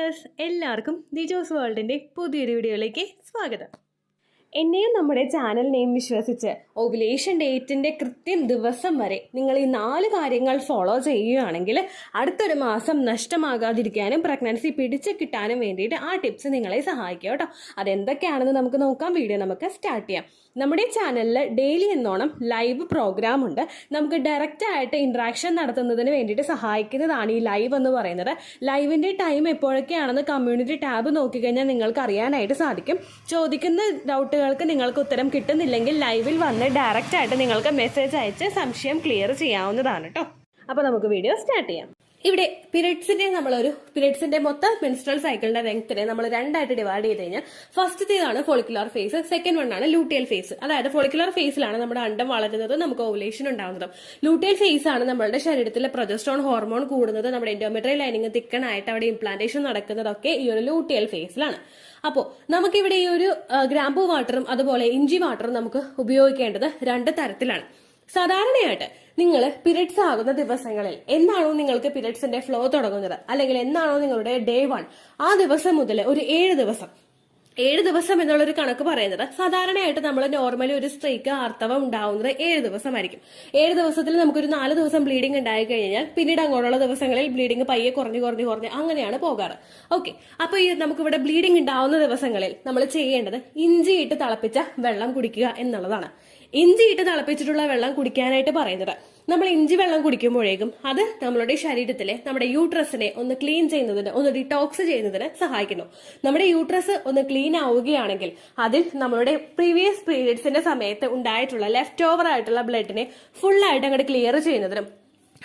Dears, എല്ലാവർക്കും ദിജോസ് വേൾഡിൻ്റെ പുതിയൊരു വീഡിയോയിലേക്ക് സ്വാഗതം. എന്നെയും നമ്മുടെ ചാനലിനെയും വിശ്വസിച്ച് ഓവുലേഷൻ ഡേറ്റിൻ്റെ കൃത്യം ദിവസം വരെ നിങ്ങൾ ഈ 4 കാര്യങ്ങൾ ഫോളോ ചെയ്യുകയാണെങ്കിൽ അടുത്തൊരു മാസം നഷ്ടമാകാതിരിക്കാനും പ്രഗ്നൻസി പിടിച്ച് കിട്ടാനും വേണ്ടിയിട്ട് ആ ടിപ്സ് നിങ്ങളെ സഹായിക്കും കേട്ടോ. അതെന്തൊക്കെയാണെന്ന് നമുക്ക് നോക്കാം. വീഡിയോ നമുക്ക് സ്റ്റാർട്ട് ചെയ്യാം. നമ്മുടെ ചാനലിൽ ഡെയിലി എന്നോണം ലൈവ് പ്രോഗ്രാം ഉണ്ട്. നമുക്ക് ഡയറക്റ്റ് ആയിട്ട് ഇൻട്രാക്ഷൻ നടത്തുന്നതിന് വേണ്ടിയിട്ട് സഹായിക്കുന്നതാണ് ഈ ലൈവ് എന്ന് പറയുന്നത്. ലൈവിൻ്റെ ടൈം എപ്പോഴൊക്കെയാണെന്ന് കമ്മ്യൂണിറ്റി ടാബ് നോക്കിക്കഴിഞ്ഞാൽ നിങ്ങൾക്ക് അറിയാനായിട്ട് സാധിക്കും. ചോദിക്കുന്ന ഡൗട്ടുകൾക്ക് നിങ്ങൾക്ക് ഉത്തരം കിട്ടുന്നില്ലെങ്കിൽ ലൈവിൽ വന്ന് ഡയറക്റ്റ് ആയിട്ട് നിങ്ങൾക്ക് മെസ്സേജ് അയച്ച് സംശയം ക്ലിയർ ചെയ്യാവുന്നതാണ് കേട്ടോ. അപ്പോൾ നമുക്ക് വീഡിയോ സ്റ്റാർട്ട് ചെയ്യാം. ഇവിടെ പീരിയഡ്സിന്റെ മൊത്തം മെൻസ്ട്രൽ സൈക്കിളിന്റെ ലെങ്ത്തിനെ നമ്മൾ 2ആയിട്ട് ഡിവൈഡ് ചെയ്ത് കഴിഞ്ഞാൽ ഫസ്റ്റത്തേതാണ് ഫോളിക്കുലർ ഫേസ്, സെക്കൻഡ് വൺ ആണ് ലൂട്ടിയൽ ഫേസ്. അതായത് ഫോളിക്കുലർ ഫേസിലാണ് നമ്മുടെ അണ്ടം വളരുന്നത്, നമുക്ക് ഓവുലേഷൻ ഉണ്ടാകുന്നത്. ലൂട്ടിയൽ ഫേസ് ആണ് നമ്മുടെ ശരീരത്തിലെ പ്രൊജസ്ട്രോൺ ഹോർമോൺ കൂടുന്നത്, നമ്മുടെ എൻഡോമെട്രിയൽ ലൈനിങ് തിക്കണായിട്ട് അവിടെ ഇംപ്ലാന്റേഷൻ നടക്കുന്നതൊക്കെ ഈ ഒരു ലൂട്ടിയൽ ഫേസിലാണ്. അപ്പോൾ നമുക്കിവിടെ ഈ ഒരു ഗ്രാമ്പൂ വാട്ടറും അതുപോലെ ഇഞ്ചി വാട്ടറും നമുക്ക് ഉപയോഗിക്കേണ്ടത് 2 തരത്തിലാണ്. സാധാരണയായിട്ട് നിങ്ങൾ പീരിയഡ്സ് ആകുന്ന ദിവസങ്ങളിൽ എന്നാണോ നിങ്ങൾക്ക് പീരിയഡ്സിന്റെ ഫ്ലോ തുടങ്ങുന്നത്, അല്ലെങ്കിൽ എന്നാണോ നിങ്ങളുടെ ഡേ 1, ആ ദിവസം മുതൽ ഒരു 7 ദിവസം എന്നുള്ളൊരു കണക്ക് പറയുന്നത് സാധാരണയായിട്ട് നമ്മൾ നോർമലി ഒരു സ്ത്രീക്ക് ആർത്തവം ഉണ്ടാവുന്നത് 7 ദിവസമായിരിക്കും. 7 ദിവസത്തിൽ നമുക്കൊരു 4 ദിവസം ബ്ലീഡിംഗ് ഉണ്ടായി കഴിഞ്ഞാൽ പിന്നീട് അങ്ങോട്ടുള്ള ദിവസങ്ങളിൽ ബ്ലീഡിംഗ് പയ്യെ കുറഞ്ഞ് അങ്ങനെയാണ് പോകാറ്. ഓക്കെ, അപ്പൊ ഈ നമുക്കിവിടെ ബ്ലീഡിംഗ് ഉണ്ടാവുന്ന ദിവസങ്ങളിൽ നമ്മൾ ചെയ്യേണ്ടത് ഇഞ്ചിയിട്ട് തിളപ്പിച്ച വെള്ളം കുടിക്കുക എന്നുള്ളതാണ്. ഇഞ്ചിയിട്ട് തിളപ്പിച്ചിട്ടുള്ള വെള്ളം കുടിക്കാനായിട്ട് പറയുന്നത്, നമ്മൾ ഇഞ്ചി വെള്ളം കുടിക്കുമ്പോഴേക്കും അത് നമ്മളുടെ ശരീരത്തിലെ നമ്മുടെ യൂട്രസിനെ ഒന്ന് ക്ലീൻ ചെയ്യുന്നതിന്, ഒന്ന് ഡിറ്റോക്സ് ചെയ്യുന്നതിന് സഹായിക്കുന്നു. നമ്മുടെ യൂട്രസ് ഒന്ന് ക്ലീൻ ആവുകയാണെങ്കിൽ അതിൽ നമ്മളുടെ പ്രീവിയസ് പീരിയഡ്സിന്റെ സമയത്ത് ഉണ്ടായിട്ടുള്ള ലെഫ്റ്റ് ഓവർ ആയിട്ടുള്ള ബ്ലഡിനെ ഫുള്ളായിട്ട് അങ്ങോട്ട് ക്ലിയർ ചെയ്യുന്നതിനും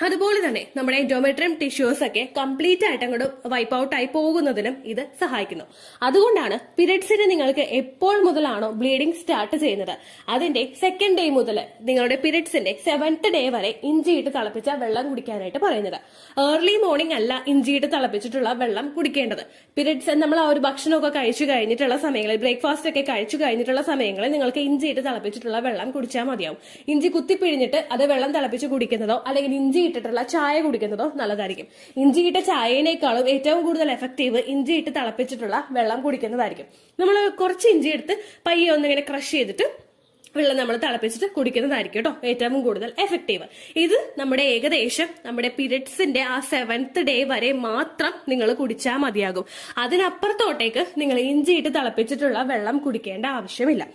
അതുപോലെ തന്നെ നമ്മുടെ എൻഡോമെട്രിയം ടിഷ്യൂസ് ഒക്കെ കംപ്ലീറ്റ് ആയിട്ട് അങ്ങോട്ട് വൈപ്പ് ഔട്ട് ആയി പോകുന്നതിനും ഇത് സഹായിക്കുന്നു. അതുകൊണ്ടാണ് പീരിയഡ്സിന് നിങ്ങൾക്ക് എപ്പോൾ മുതലാണോ ബ്ലീഡിംഗ് സ്റ്റാർട്ട് ചെയ്യുന്നത് അതിന്റെ സെക്കൻഡ് ഡേ മുതൽ നിങ്ങളുടെ പീരിയഡ്സിന്റെ 7th ഡേ വരെ ഇഞ്ചിയിട്ട് തിളപ്പിച്ച വെള്ളം കുടിക്കാനായിട്ട് പറയുന്നത്. ഏർലി മോർണിംഗ് അല്ല ഇഞ്ചിയിട്ട് തിളപ്പിച്ചിട്ടുള്ള വെള്ളം കുടിക്കേണ്ടത്. പീരിയഡ്സ് നമ്മൾ ആ ഒരു ഭക്ഷണമൊക്കെ കഴിച്ചു കഴിഞ്ഞിട്ടുള്ള സമയങ്ങളിൽ, ബ്രേക്ക്ഫാസ്റ്റ് ഒക്കെ കഴിച്ചു കഴിഞ്ഞിട്ടുള്ള സമയങ്ങളിൽ നിങ്ങൾക്ക് ഇഞ്ചിയിട്ട് തിളപ്പിച്ചിട്ടുള്ള വെള്ളം കുടിച്ചാൽ മതിയാവും. ഇഞ്ചി കുത്തിപ്പിഴിഞ്ഞിട്ട് അത് വെള്ളം തിളപ്പിച്ച് കുടിക്കുന്നതോ അല്ലെങ്കിൽ ഇഞ്ചി ഇട്ടിട്ടുള്ള ചായ കുടിക്കുന്നതോ നല്ലതായിരിക്കും. ഇഞ്ചിയിട്ട ചായയേക്കാളും ഏറ്റവും കൂടുതൽ എഫക്റ്റീവ് ഇഞ്ചിയിട്ട് തിളപ്പിച്ചിട്ടുള്ള വെള്ളം കുടിക്കുന്നതായിരിക്കും. നമ്മൾ കുറച്ച് ഇഞ്ചി എടുത്ത് പയ്യെ ഒന്നിങ്ങനെ ക്രഷ് ചെയ്തിട്ട് വെള്ളം നമ്മൾ തിളപ്പിച്ചിട്ട് കുടിക്കുന്നതായിരിക്കും കേട്ടോ ഏറ്റവും കൂടുതൽ എഫക്റ്റീവ്. ഇത് ഏകദേശം നമ്മുടെ പീരിയഡ്സിന്റെ ആ 7th ഡേ വരെ മാത്രം നിങ്ങൾ കുടിച്ചാൽ മതിയാകും. അതിനപ്പുറത്തോട്ടേക്ക് നിങ്ങൾ ഇഞ്ചിയിട്ട് തിളപ്പിച്ചിട്ടുള്ള വെള്ളം കുടിക്കേണ്ട ആവശ്യമില്ല.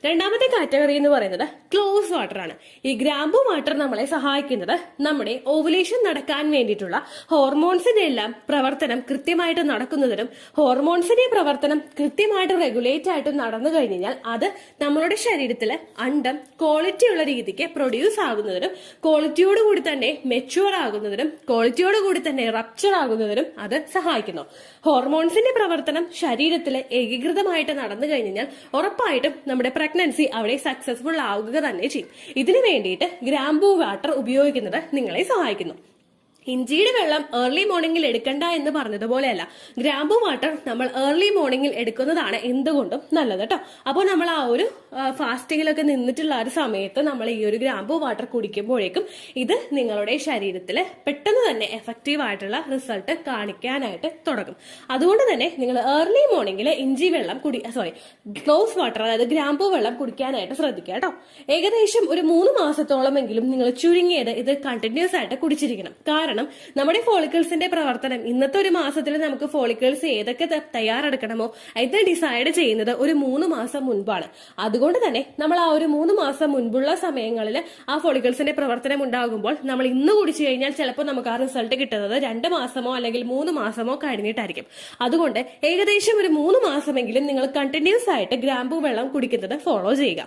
രണ്ടാമത്തെ കാറ്റഗറി എന്ന് പറയുന്നത് ക്ലോസ് വാട്ടർ ആണ്. ഈ ഗ്രാമ്പൂ വാട്ടർ നമ്മളെ സഹായിക്കുന്നത് നമ്മുടെ ഓവുലേഷൻ നടക്കാൻ വേണ്ടിയിട്ടുള്ള ഹോർമോൺസിന്റെ എല്ലാം പ്രവർത്തനം കൃത്യമായിട്ട് നടക്കുന്നതിനും ഹോർമോൺസിന്റെ പ്രവർത്തനം കൃത്യമായിട്ട് റെഗുലേറ്റ് ആയിട്ട് നടന്നു കഴിഞ്ഞാൽ അത് നമ്മളുടെ ശരീരത്തില് അണ്ടം ക്വാളിറ്റിയുള്ള രീതിക്ക് പ്രൊഡ്യൂസ് ആകുന്നതിനും ക്വാളിറ്റിയോടുകൂടി തന്നെ മെച്യൂർ ആകുന്നതിനും ക്വാളിറ്റിയോടുകൂടി തന്നെ റപ്ചർ ആകുന്നതിനും അത് സഹായിക്കുന്നു. ഹോർമോൺസിന്റെ പ്രവർത്തനം ശരീരത്തിൽ ഏകീകൃതമായിട്ട് നടന്നു കഴിഞ്ഞാൽ ഉറപ്പായിട്ടും നമ്മുടെ പ്രഗ്നൻസി അവിടെ സക്സസ്ഫുൾ ആവുക തന്നെ ചെയ്യും. ഇതിനു വേണ്ടിയിട്ട് ഗ്രാമ്പൂ വാട്ടർ ഉപയോഗിക്കുന്നത് നിങ്ങളെ സഹായിക്കുന്നു. ഇഞ്ചിയുടെ വെള്ളം ഏർലി മോർണിംഗിൽ എടുക്കണ്ട എന്ന് പറഞ്ഞതുപോലെയല്ല, ഗ്രാമ്പൂ വാട്ടർ നമ്മൾ ഏർലി മോർണിംഗിൽ എടുക്കുന്നതാണ് എന്തുകൊണ്ടും നല്ലത് കേട്ടോ. അപ്പോൾ നമ്മൾ ആ ഒരു ഫാസ്റ്റിങ്ങിലൊക്കെ നിന്നിട്ടുള്ള ഒരു സമയത്ത് നമ്മൾ ഈ ഒരു ഗ്രാമ്പൂ വാട്ടർ കുടിക്കുമ്പോഴേക്കും ഇത് നിങ്ങളുടെ ശരീരത്തിൽ പെട്ടെന്ന് തന്നെ എഫക്റ്റീവ് ആയിട്ടുള്ള റിസൾട്ട് കാണിക്കാനായിട്ട് തുടങ്ങും. അതുകൊണ്ട് തന്നെ നിങ്ങൾ ഏർലി മോർണിംഗിൽ ഇഞ്ചി വെള്ളം ക്ലോസ് വാട്ടർ അതായത് ഗ്രാമ്പൂ വെള്ളം കുടിക്കാനായിട്ട് ശ്രദ്ധിക്കുക കേട്ടോ. ഏകദേശം ഒരു 3 മാസത്തോളമെങ്കിലും നിങ്ങൾ ചുരുങ്ങിയത് ഇത് കണ്ടിന്യൂസ് ആയിട്ട് കുടിച്ചിരിക്കണം. കാരണം നമ്മുടെ ഫോളിക്കിൾസിന്റെ പ്രവർത്തനം ഇന്നത്തെ ഒരു മാസത്തിൽ നമുക്ക് ഫോളിക്കിൾസ് ഏതൊക്കെ തയ്യാറെടുക്കണമോ ഇത് ഡിസൈഡ് ചെയ്യുന്നത് ഒരു 3 മാസം മുൻപാണ്. അതുകൊണ്ട് തന്നെ നമ്മൾ ആ ഒരു 3 മാസം മുൻപുള്ള സമയങ്ങളിൽ ആ ഫോളിക്കിൾസിന്റെ പ്രവർത്തനം ഉണ്ടാകുമ്പോൾ നമ്മൾ ഇന്ന് കുടിച്ചു കഴിഞ്ഞാൽ ചിലപ്പോൾ നമുക്ക് ആ റിസൾട്ട് കിട്ടുന്നത് 2 മാസമോ അല്ലെങ്കിൽ 3 മാസമോ കഴിഞ്ഞിട്ടായിരിക്കും. അതുകൊണ്ട് ഏകദേശം ഒരു 3 മാസമെങ്കിലും നിങ്ങൾ കണ്ടിന്യൂസ് ആയിട്ട് ഗ്രാമ്പൂ വെള്ളം കുടിക്കുന്നത് ഫോളോ ചെയ്യുക.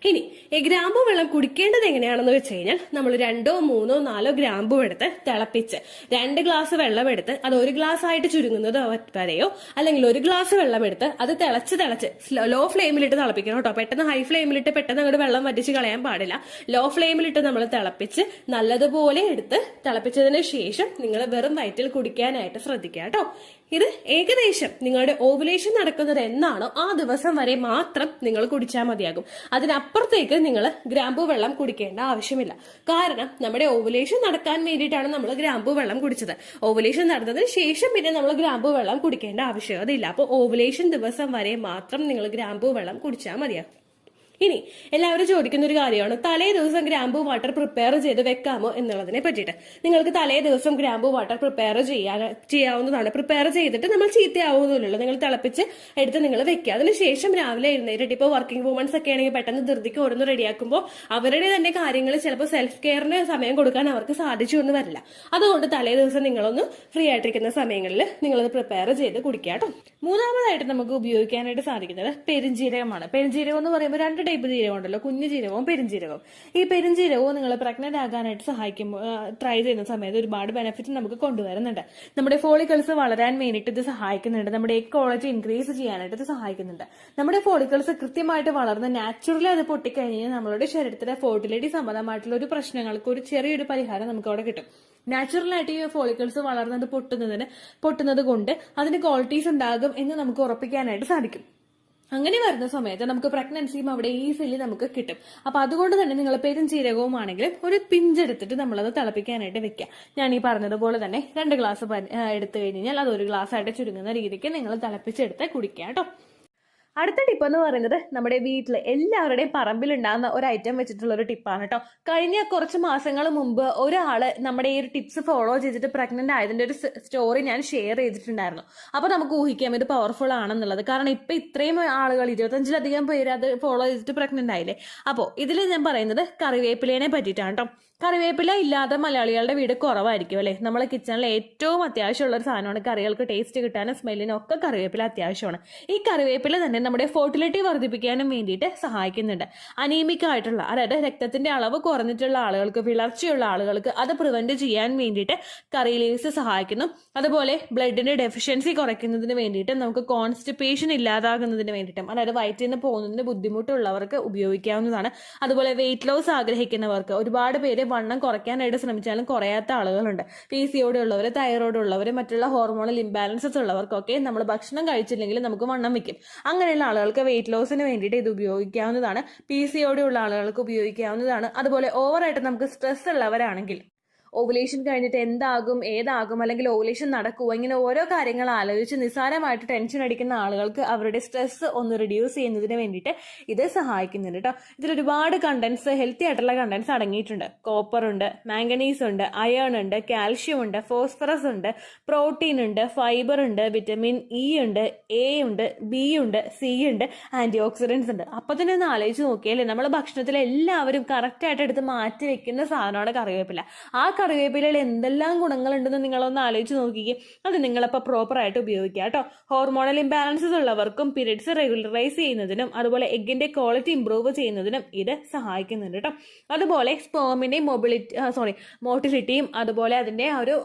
ഇനി ഈ ഗ്രാമ്പൂ വെള്ളം കുടിക്കേണ്ടത് എങ്ങനെയാണെന്ന് വെച്ച് കഴിഞ്ഞാൽ നമ്മൾ 2, 3, 4 ഗ്രാമ്പൂ എടുത്ത് തിളപ്പിച്ച് 2 ഗ്ലാസ് വെള്ളം എടുത്ത് അത് 1 ഗ്ലാസ് ആയിട്ട് ചുരുങ്ങുന്നത് വരെയോ അല്ലെങ്കിൽ 1 ഗ്ലാസ് വെള്ളം എടുത്ത് അത് തിളച്ച് ലോ ഫ്ലെയിമിലിട്ട് തിളപ്പിക്കണം കേട്ടോ. പെട്ടെന്ന് ഹൈ ഫ്ലെയിമിലിട്ട് പെട്ടെന്ന് അങ്ങോട്ട് വെള്ളം വറ്റിച്ച് കളയാൻ പാടില്ല. ലോ ഫ്ലെയിമിലിട്ട് നമ്മൾ തിളപ്പിച്ച് നല്ലതുപോലെ എടുത്ത് തിളപ്പിച്ചതിന് ശേഷം നിങ്ങൾ വെറും വയറ്റിൽ കുടിക്കാനായിട്ട് ശ്രദ്ധിക്കുക കേട്ടോ. ഇത് ഏകദേശം നിങ്ങളുടെ ഓവുലേഷൻ നടക്കുന്നത് എന്നാണോ ആ ദിവസം വരെ മാത്രം നിങ്ങൾ കുടിച്ചാൽ മതിയാകും. അതിനപ്പുറത്തേക്ക് നിങ്ങൾ ഗ്രാമ്പു വെള്ളം കുടിക്കേണ്ട ആവശ്യമില്ല. കാരണം നമ്മുടെ ഓവുലേഷൻ നടക്കാൻ വേണ്ടിയിട്ടാണ് നമ്മൾ ഗ്രാമ്പു വെള്ളം കുടിച്ചത്. ഓവുലേഷൻ നടന്നതിന് ശേഷം പിന്നെ നമ്മൾ ഗ്രാമ്പു വെള്ളം കുടിക്കേണ്ട ആവശ്യകതയില്ല. അപ്പോൾ ഓവുലേഷൻ ദിവസം വരെ മാത്രം നിങ്ങൾ ഗ്രാമ്പു വെള്ളം കുടിച്ചാൽ മതിയാകും. ഇനി എല്ലാവരും ചോദിക്കുന്ന ഒരു കാര്യമാണ്, തലേ ദിവസം ഗ്രാമ്പൂ വാട്ടർ പ്രിപ്പയർ ചെയ്ത് വെക്കാമോ എന്നുള്ളതിനെ പറ്റിയിട്ട്. നിങ്ങൾക്ക് തലേ ദിവസം ഗ്രാമ്പൂ വാട്ടർ പ്രിപ്പയർ ചെയ്യാവുന്നതാണ്. പ്രിപ്പയർ ചെയ്തിട്ട് നമ്മൾ ചീത്തയാവുന്നില്ലല്ലോ. നിങ്ങൾ തിളപ്പിച്ച് എടുത്ത് നിങ്ങൾ വെക്കുക. അതിനുശേഷം രാവിലെ എഴുന്നേറ്റിട്ട് ഇപ്പോൾ വർക്കിംഗ് വുമൻസ് ഒക്കെ ആണെങ്കിൽ പെട്ടെന്ന് ധൃതിക്ക് ഓരോന്ന് റെഡിയാക്കുമ്പോൾ അവരുടെ തന്നെ കാര്യങ്ങൾ ചിലപ്പോൾ സെൽഫ് കെയറിന് സമയം കൊടുക്കാൻ അവർക്ക് സാധിച്ചു എന്ന് വരില്ല. അതുകൊണ്ട് തലേ ദിവസം നിങ്ങളൊന്ന് ഫ്രീ ആയിട്ടിരിക്കുന്ന സമയങ്ങളിൽ നിങ്ങളത് പ്രിപ്പയർ ചെയ്ത് കുടിക്കുക കേട്ടോ. മൂന്നാമതായിട്ട് നമുക്ക് ഉപയോഗിക്കാനായിട്ട് സാധിക്കുന്നത് പെരുംജീരകമാണ്. പെരുംജീരകം എന്ന് പറയുമ്പോൾ 2 ടൈപ്പ് ജീരകം ഉണ്ടല്ലോ, കുഞ്ഞു ജീരകവും പെരുംജീരകവും. ഈ പെരുംജീരകവും നിങ്ങൾ പ്രഗ്നന്റ് ആകാനായിട്ട് സഹായിക്കുമ്പോൾ ട്രൈ ചെയ്യുന്ന സമയത്ത് ഒരുപാട് ബെനിഫിറ്റ് നമുക്ക് കൊണ്ടുവരുന്നുണ്ട്. നമ്മുടെ ഫോളിക്കിൾസ് വളരാൻ വേണ്ടിയിട്ട് ഇത് സഹായിക്കുന്നുണ്ട്. നമ്മുടെ എഗ് ക്വാളിറ്റി ഇൻക്രീസ് ചെയ്യാനായിട്ട് ഇത് സഹായിക്കുന്നുണ്ട്. നമ്മുടെ ഫോളിക്കിൾസ് കൃത്യമായിട്ട് വളർന്ന് നാച്ചുറലി അത് പൊട്ടിക്കഴിഞ്ഞാൽ നമ്മളുടെ ശരീരത്തിലെ ഫെർട്ടിലിറ്റി സംബന്ധമായിട്ടുള്ള ഒരു പ്രശ്നങ്ങൾക്ക് ഒരു ചെറിയൊരു പരിഹാരം നമുക്ക് അവിടെ കിട്ടും. നാച്ചുറലായിട്ട് ഈ ഫോളിക്കിൾസ് വളർന്നത് പൊട്ടുന്നത് കൊണ്ട് അതിന് ക്വാളിറ്റീസ് ഉണ്ടാകും എന്ന് നമുക്ക് ഉറപ്പിക്കാനായിട്ട് സാധിക്കും. അങ്ങനെ വരുന്ന സമയത്ത് നമുക്ക് പ്രഗ്നൻസിയും അവിടെ ഈസിലി നമുക്ക് കിട്ടും. അപ്പൊ അതുകൊണ്ട് തന്നെ നിങ്ങൾ പെരുംജീരകവും ആണെങ്കിലും ഒരു പിഞ്ചെടുത്തിട്ട് നമ്മളത് തിളപ്പിക്കാനായിട്ട് വെക്കുക. ഞാൻ ഈ പറഞ്ഞതുപോലെ തന്നെ 2 ഗ്ലാസ് എടുത്തു കഴിഞ്ഞാൽ അത് 1 ഗ്ലാസ് ആയിട്ട് ചുരുങ്ങുന്ന രീതിക്ക് നിങ്ങൾ തിളപ്പിച്ചെടുത്ത് കുടിക്കുക കേട്ടോ. അടുത്ത ടിപ്പ് എന്ന് പറയുന്നത് നമ്മുടെ വീട്ടിൽ എല്ലാവരുടെയും പറമ്പിലുണ്ടാകുന്ന ഒരു ഐറ്റം വെച്ചിട്ടുള്ള ഒരു ടിപ്പാണ് കേട്ടോ. കഴിഞ്ഞ കുറച്ച് മാസങ്ങൾ മുമ്പ് ഒരാള് നമ്മുടെ ഈ ഒരു ടിപ്സ് ഫോളോ ചെയ്തിട്ട് പ്രഗ്നന്റ് ആയതിന്റെ ഒരു സ്റ്റോറി ഞാൻ ഷെയർ ചെയ്തിട്ടുണ്ടായിരുന്നു. അപ്പൊ നമുക്ക് ഊഹിക്കാം ഇത് പവർഫുൾ ആണെന്നുള്ളത്. കാരണം ഇപ്പൊ ഇത്രയും ആളുകൾ 25-ലധികം പേര് അത് ഫോളോ ചെയ്തിട്ട് പ്രഗ്നന്റ് ആയില്ലേ. അപ്പോൾ ഇതിൽ ഞാൻ പറയുന്നത് കറിവേപ്പിലേനെ പറ്റിയിട്ടാണ് കേട്ടോ. കറിവേപ്പില ഇല്ലാതെ മലയാളികളുടെ വീട് കുറവായിരിക്കും അല്ലെ. നമ്മളെ കിച്ചണിൽ ഏറ്റവും അത്യാവശ്യമുള്ള ഒരു സാധനമാണ്. കറികൾക്ക് ടേസ്റ്റ് കിട്ടാനും സ്മെല്ലിനും ഒക്കെ കറിവേപ്പില അത്യാവശ്യമാണ്. ഈ കറിവേപ്പില തന്നെ നമ്മുടെ ഫെർട്ടിലിറ്റി വർദ്ധിപ്പിക്കാനും വേണ്ടിയിട്ട് സഹായിക്കുന്നുണ്ട്. അനീമിക് ആയിട്ടുള്ള, അതായത് രക്തത്തിന്റെ അളവ് കുറഞ്ഞിട്ടുള്ള ആളുകൾക്ക്, വിളർച്ചയുള്ള ആളുകൾക്ക് അത് പ്രിവെന്റ് ചെയ്യാൻ വേണ്ടിയിട്ട് കറി ലീവ്സ് സഹായിക്കുന്നു. അതുപോലെ ബ്ലഡിന്റെ ഡെഫിഷ്യൻസി കുറയ്ക്കുന്നതിന് വേണ്ടിയിട്ട്, നമുക്ക് കോൺസ്റ്റിപ്പേഷൻ ഇല്ലാതാകുന്നതിന് വേണ്ടിയിട്ടും, അതായത് വയറ്റിൽ നിന്ന് പോകുന്നതിന് ബുദ്ധിമുട്ടുള്ളവർക്ക് ഉപയോഗിക്കാവുന്നതാണ്. അതുപോലെ വെയിറ്റ് ലോസ് ആഗ്രഹിക്കുന്നവർക്ക്, ഒരുപാട് പേര് വണ്ണം കുറയ്ക്കാനായിട്ട് ശ്രമിച്ചാലും കുറയാത്ത ആളുകളുണ്ട്. PCOD ഉള്ളവർ, തൈറോയ്ഡ് ഉള്ളവർ, മറ്റുള്ള ഹോർമോണൽ ഇംബാലൻസസ് ഉള്ളവർക്കൊക്കെ നമ്മൾ ഭക്ഷണം കഴിച്ചില്ലെങ്കിൽ നമുക്ക് വണ്ണം വെക്കും. അങ്ങനെയുള്ള ആളുകൾക്ക് വെയിറ്റ് ലോസിന് വേണ്ടിയിട്ട് ഇത് ഉപയോഗിക്കാവുന്നതാണ്. PCOD ഉള്ള ആളുകൾക്ക് ഉപയോഗിക്കാവുന്നതാണ്. അതുപോലെ ഓവറായിട്ട് നമുക്ക് സ്ട്രെസ് ഉള്ളവരാണെങ്കിൽ, ഓവുലേഷൻ കഴിഞ്ഞിട്ട് എന്താകും, ഏതാകും, അല്ലെങ്കിൽ ഓവുലേഷൻ നടക്കുമോ, ഇങ്ങനെ ഓരോ കാര്യങ്ങൾ ആലോചിച്ച് നിസ്സാരമായിട്ട് ടെൻഷൻ അടിക്കുന്ന ആളുകൾക്ക് അവരുടെ സ്ട്രെസ് ഒന്ന് റിഡ്യൂസ് ചെയ്യുന്നതിന് വേണ്ടിയിട്ട് ഇത് സഹായിക്കുന്നുണ്ട് കേട്ടോ. ഇതിൽ ഒരുപാട് കണ്ടൻസ്, ഹെൽത്തി ആയിട്ടുള്ള കണ്ടൻസ് അടങ്ങിയിട്ടുണ്ട്. കോപ്പർ ഉണ്ട്, മാംഗനീസ് ഉണ്ട്, അയേൺ ഉണ്ട്, കാൽഷ്യം ഉണ്ട്, ഫോസ്ഫറസ് ഉണ്ട്, പ്രോട്ടീൻ ഉണ്ട്, ഫൈബർ ഉണ്ട്, വിറ്റമിൻ ഇ ഉണ്ട്, എ ഉണ്ട്, ബി ഉണ്ട്, സി ഉണ്ട്, ആന്റി ഓക്സിഡൻസ് ഉണ്ട്. അപ്പൊ തന്നെ ഒന്ന് ആലോചിച്ച് നോക്കിയാലേ നമ്മൾ ഭക്ഷണത്തിൽ എല്ലാവരും കറക്റ്റായിട്ട് എടുത്ത് മാറ്റി വെക്കുന്ന സാധനമാണ് കറിവേപ്പില. ആ കറിവേപ്പിലയിൽ എന്തെല്ലാം ഗുണങ്ങളുണ്ടെന്ന് നിങ്ങളൊന്ന് ആലോചിച്ച് നോക്കിക്കേ. അത് നിങ്ങളപ്പോൾ പ്രോപ്പറായിട്ട് ഉപയോഗിക്കുക കേട്ടോ. ഹോർമോണൽ ഇംബാലൻസസ് ഉള്ളവർക്കും പീരിയഡ്സ് റെഗുലറൈസ് ചെയ്യുന്നതിനും അതുപോലെ എഗ്ഗിന്റെ ക്വാളിറ്റി ഇംപ്രൂവ് ചെയ്യുന്നതിനും ഇത് സഹായിക്കുന്നുണ്ട് കേട്ടോ. അതുപോലെ സ്പേമിന്റെ മോട്ടിലിറ്റിയും അതുപോലെ അതിന്റെ ഒരു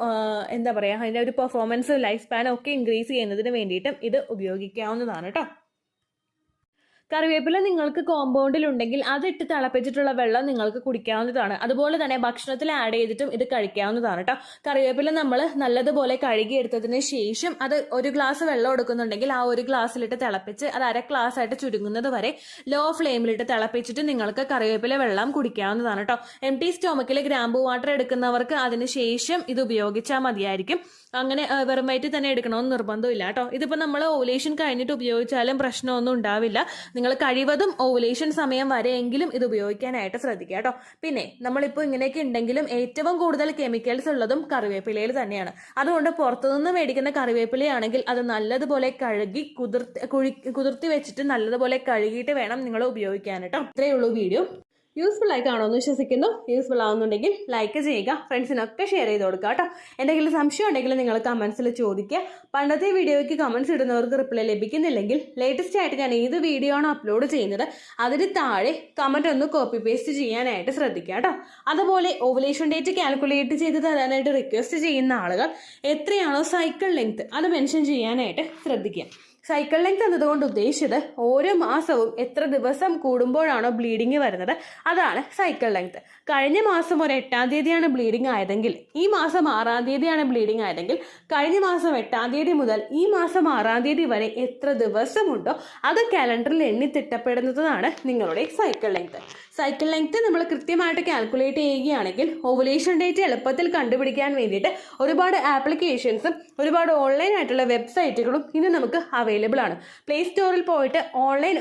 എന്താ പറയാ, അതിന്റെ ഒരു പെർഫോമൻസ്, ലൈഫ് സ്പാനും ഒക്കെ ഇൻക്രീസ് ചെയ്യുന്നതിന് വേണ്ടിയിട്ടും ഇത് ഉപയോഗിക്കാവുന്നതാണ് കേട്ടോ. കറിവേപ്പില നിങ്ങൾക്ക് കോമ്പൗണ്ടിൽ ഉണ്ടെങ്കിൽ അതിട്ട് തിളപ്പിച്ചിട്ടുള്ള വെള്ളം നിങ്ങൾക്ക് കുടിക്കാവുന്നതാണ്. അതുപോലെ തന്നെ ഭക്ഷണത്തിൽ ആഡ് ചെയ്തിട്ടും ഇത് കഴിക്കാവുന്നതാണ് കേട്ടോ. കറിവേപ്പില നമ്മൾ നല്ലതുപോലെ കഴുകിയെടുത്തതിന് ശേഷം അത് 1 ഗ്ലാസ് വെള്ളം എടുക്കുന്നുണ്ടെങ്കിൽ ആ 1 ഗ്ലാസ്സിലിട്ട് തിളപ്പിച്ച് അത് 1/2 ഗ്ലാസ് ആയിട്ട് ചുരുങ്ങുന്നത് വരെ ലോ ഫ്ലെയിമിലിട്ട് തിളപ്പിച്ചിട്ട് നിങ്ങൾക്ക് കറിവേപ്പില വെള്ളം കുടിക്കാവുന്നതാണ് കേട്ടോ. എംപ്റ്റി സ്റ്റൊമക്കിൽ ഗ്രാമ്പൂ വാട്ടർ എടുക്കുന്നവർക്ക് അതിന് ശേഷം ഇത് ഉപയോഗിച്ചാൽ മതിയായിരിക്കും. അങ്ങനെ വെറും വയറ്റിൽ തന്നെ എടുക്കണമെന്ന് നിർബന്ധമില്ല കേട്ടോ. ഇതിപ്പോൾ നമ്മൾ ഓവുലേഷൻ കഴിഞ്ഞിട്ട് ഉപയോഗിച്ചാലും പ്രശ്നമൊന്നും ഉണ്ടാവില്ല. നിങ്ങൾ കഴിവതും ഓവുലേഷൻ സമയം വരെയെങ്കിലും ഇത് ഉപയോഗിക്കാനായിട്ട് ശ്രദ്ധിക്കുക കേട്ടോ. പിന്നെ നമ്മളിപ്പോൾ ഇങ്ങനെയൊക്കെ ഉണ്ടെങ്കിലും ഏറ്റവും കൂടുതൽ കെമിക്കൽസ് ഉള്ളതും കറിവേപ്പിലയിൽ തന്നെയാണ്. അതുകൊണ്ട് പുറത്തുനിന്ന് മേടിക്കുന്ന കറിവേപ്പിലയാണെങ്കിൽ അത് നല്ലതുപോലെ കഴുകി കുതിർത്തി വെച്ചിട്ട് നല്ലതുപോലെ കഴുകിയിട്ട് വേണം നിങ്ങൾ ഉപയോഗിക്കാൻ കേട്ടോ. ഇത്രയേ ഉള്ളൂ വീഡിയോ. യൂസ്ഫുൾ ആയി കാണുമെന്ന് വിശ്വസിക്കുന്നു. യൂസ്ഫുൾ ആവുന്നുണ്ടെങ്കിൽ ലൈക്ക് ചെയ്യുക, ഫ്രണ്ട്സിനൊക്കെ ഷെയർ ചെയ്ത് കൊടുക്കുക കേട്ടോ. എന്തെങ്കിലും സംശയം ഉണ്ടെങ്കിൽ നിങ്ങൾ കമൻസിൽ ചോദിക്കുക. പണ്ടത്തെ വീഡിയോയ്ക്ക് കമൻസ് ഇടുന്നവർക്ക് റിപ്ലൈ ലഭിക്കുന്നില്ലെങ്കിൽ ലേറ്റസ്റ്റ് ആയിട്ട് ഞാൻ ഏത് വീഡിയോ ആണ് അപ്ലോഡ് ചെയ്യുന്നത് അതിന് താഴെ കമൻറ്റ് ഒന്ന് കോപ്പി പേസ്റ്റ് ചെയ്യാനായിട്ട് ശ്രദ്ധിക്കുക കേട്ടോ. അതുപോലെ ഓവുലേഷൻ ഡേറ്റ് കാൽക്കുലേറ്റ് ചെയ്ത് തരാനായിട്ട് റിക്വസ്റ്റ് ചെയ്യുന്ന ആളുകൾ എത്രയാണോ സൈക്കിൾ ലെങ്ത് അത് മെൻഷൻ ചെയ്യാനായിട്ട് ശ്രദ്ധിക്കുക. സൈക്കിൾ ലെങ്ത് എന്നതുകൊണ്ട് ഉദ്ദേശിച്ചത് ഓരോ മാസവും എത്ര ദിവസം കൂടുമ്പോഴാണോ ബ്ലീഡിങ് വരുന്നത് അതാണ് സൈക്കിൾ ലെങ്ത്. കഴിഞ്ഞ മാസം ഒരു 8-ാം തീയതിയാണ് ബ്ലീഡിങ് ആയതെങ്കിൽ ഈ മാസം 6-ാം തീയതിയാണ് ബ്ലീഡിങ് ആയതെങ്കിൽ കഴിഞ്ഞ മാസം 8-ാം തീയതി മുതൽ ഈ മാസം 6-ാം തീയതി വരെ എത്ര ദിവസമുണ്ടോ അത് കാലണ്ടറിൽ എണ്ണി തിട്ടപ്പെടുന്നതാണ് നിങ്ങളുടെ സൈക്കിൾ ലെങ്ത്. സൈക്കിൾ ലെങ്ത് നമ്മൾ കൃത്യമായിട്ട് കാൽക്കുലേറ്റ് ചെയ്യുകയാണെങ്കിൽ ഓവുലേഷൻ ഡേറ്റ് എളുപ്പത്തിൽ കണ്ടുപിടിക്കാൻ വേണ്ടിയിട്ട് ഒരുപാട് ആപ്ലിക്കേഷൻസും ഒരുപാട് ഓൺലൈൻ ആയിട്ടുള്ള വെബ്സൈറ്റുകളും ഇന്ന് നമുക്ക് അവൈലബിൾ ആണ്. പ്ലേ സ്റ്റോറിൽ പോയിട്ട് ഓൺലൈൻ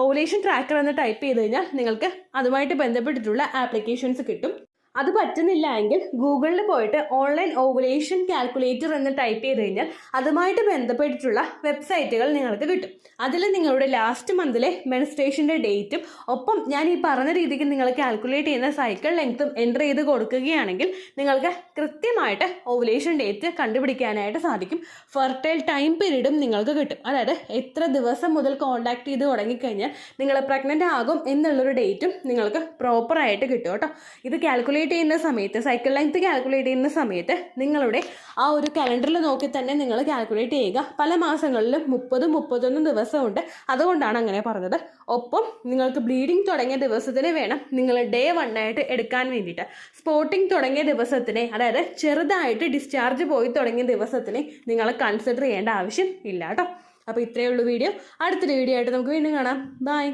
ഓവുലേഷൻ ട്രാക്കർ എന്ന് ടൈപ്പ് ചെയ്ത് കഴിഞ്ഞാൽ നിങ്ങൾക്ക് അതുമായിട്ട് ബന്ധപ്പെട്ടിട്ടുള്ള ആപ്ലിക്കേഷൻസ് കിട്ടും. അത് പറ്റുന്നില്ല എങ്കിൽ ഗൂഗിളിൽ പോയിട്ട് ഓൺലൈൻ ഓവുലേഷൻ കാൽക്കുലേറ്റർ എന്ന് ടൈപ്പ് ചെയ്ത് കഴിഞ്ഞാൽ അതുമായിട്ട് ബന്ധപ്പെട്ടിട്ടുള്ള വെബ്സൈറ്റുകൾ നിങ്ങൾക്ക് കിട്ടും. അതിൽ നിങ്ങളുടെ ലാസ്റ്റ് മന്തിലെ മെൻസ്ട്രേഷൻ്റെ ഡേറ്റും ഒപ്പം ഞാൻ ഈ പറഞ്ഞ രീതിക്ക് നിങ്ങൾ കാൽക്കുലേറ്റ് ചെയ്യുന്ന സൈക്കിൾ ലെങ്ത്തും എൻ്റർ ചെയ്ത് കൊടുക്കുകയാണെങ്കിൽ നിങ്ങൾക്ക് കൃത്യമായിട്ട് ഓവുലേഷൻ ഡേറ്റ് കണ്ടുപിടിക്കാനായിട്ട് സാധിക്കും. ഫെർട്ടൈൽ ടൈം പീരീഡും നിങ്ങൾക്ക് കിട്ടും. അതായത് എത്ര ദിവസം മുതൽ കോൺടാക്ട് ചെയ്ത് തുടങ്ങിക്കഴിഞ്ഞാൽ നിങ്ങൾ പ്രഗ്നൻ്റ് ആകും എന്നുള്ളൊരു ഡേറ്റും നിങ്ങൾക്ക് പ്രോപ്പറായിട്ട് കിട്ടും കേട്ടോ. ഇത് കാൽക്കുലേറ്റ് ചെയ്യുന്ന സമയത്ത് സൈക്കിൾ ലെങ്ത് കാൽക്കുലേറ്റ് ചെയ്യുന്ന സമയത്ത് നിങ്ങളുടെ ആ ഒരു കലണ്ടറിൽ നോക്കി തന്നെ നിങ്ങൾ കാൽക്കുലേറ്റ് ചെയ്യുക. പല മാസങ്ങളിലും 30-31 ദിവസമുണ്ട്, അതുകൊണ്ടാണ് അങ്ങനെ പറഞ്ഞത്. ഒപ്പം നിങ്ങൾക്ക് ബ്ലീഡിങ് തുടങ്ങിയ ദിവസത്തിന് വേണം നിങ്ങൾ ഡേ 1 ആയിട്ട് എടുക്കാൻ വേണ്ടിയിട്ട്. സ്പോട്ടിങ് തുടങ്ങിയ ദിവസത്തിനെ, അതായത് ചെറുതായിട്ട് ഡിസ്ചാർജ് പോയി തുടങ്ങിയ ദിവസത്തിനെ നിങ്ങൾ കൺസിഡർ ചെയ്യേണ്ട ആവശ്യം ഇല്ല കേട്ടോ. അപ്പോൾ ഇത്രയേ ഉള്ളൂ വീഡിയോ. അടുത്തൊരു വീഡിയോ ആയിട്ട് നമുക്ക് വീണ്ടും കാണാം. ബൈ.